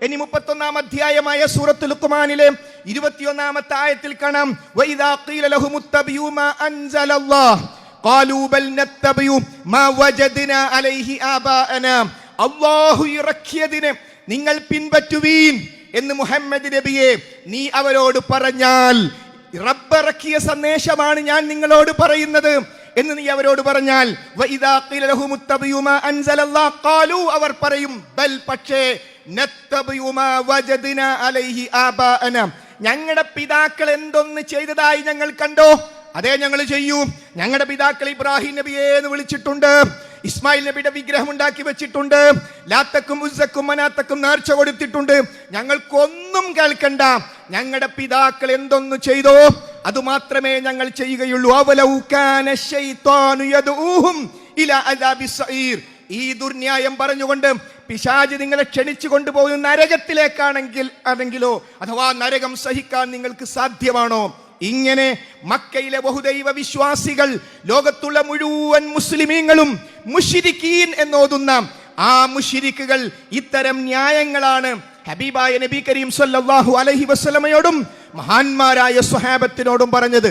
ഇനി 31-ാം അധ്യായമായ സൂറത്തുൽ ലുഖ്മാനിലെ 21-ാമത്തെ ആയത്തിൽ കാണാം, വഇദാ ഖീല ലഹുമുത്തബിയു മാ അൻസലല്ലാഹ് ഖാലൂ ബൽ നത്തബിയു മാ വജദ്നാ അലൈഹി ആബാഅനാ. അല്ലാഹു ഇറക്കിയതിനെ നിങ്ങൾ പിൻപറ്റുവീൻ എന്ന് മുഹമ്മദ് നബിയെ നീ അവരോട് പറഞ്ഞാൽ, റബ്ബിറക്കിയ സന്ദേശമാണ് ഞാൻ നിങ്ങളോട് പറയുന്നത് എന്ന് നീ അവരോട് പറഞ്ഞാൽ, വഇദാ ഖീല ലഹുമുത്തബിയു മാ അൻസലല്ലാഹ് ഖാലൂ അവർ പറയും, ബൽ പക്ഷേ നത്തബിയു മാ വജദ്നാ അലൈഹി ആബാഅനാ, ഞങ്ങളുടെ പിതാക്കൾ എന്തൊന്ന് ചെയ്തതായി ഞങ്ങൾ കണ്ടോ അതേ ഞങ്ങൾ ചെയ്യൂ. ഞങ്ങളുടെ പിതാക്കൾ ഇബ്രാഹിം നബിയെ എന്ന് വിളിച്ചിട്ടുണ്ട്, ഇസ്മായിൽ നബിയുടെ വിഗ്രഹം ഉണ്ടാക്കി വെച്ചിട്ടുണ്ട്, ലാത്തക്കും ഉസ്സക്കും മനാത്തക്കും നേർച്ച കൊടുത്തിട്ടുണ്ട്. ഞങ്ങൾക്കൊന്നും കേൾക്കണ്ട, ഞങ്ങളുടെ പിതാക്കൾ എന്തൊന്നു ചെയ്തോ അതുമാത്രമേ ഞങ്ങൾ ചെയ്യുകയുള്ളൂ. അവലൗ കാന ശൈത്വാനു യദ്ഊഹും ഇലാ അദാബിസ് സഈർ. ഈ ദുർന്യായം പറഞ്ഞുകൊണ്ട് പിശാച് നിങ്ങളെ ക്ഷണിച്ചു കൊണ്ടുപോകുന്ന നരകത്തിലേക്കാണെങ്കിലോ അഥവാ നരകം സഹിക്കാൻ നിങ്ങൾക്ക് സാധ്യമാണോ? ഇങ്ങനെ മക്കയിലെ ബഹുദൈവ വിശ്വാസികൾ, ലോകത്തുള്ള മുഴുവൻ മുസ്ലിമീങ്ങളും മുശ്രിക്കീൻ എന്നോതുന്ന ആ മുശ്രിക്കുകൾ ഇത്തരം ന്യായങ്ങളാണ് ഹബീബായ നബി കരീം സല്ലല്ലാഹു അലൈഹി വസല്ലമയോടും മഹാന്മാരായ സ്വഹാബത്തിനോടും പറഞ്ഞത്.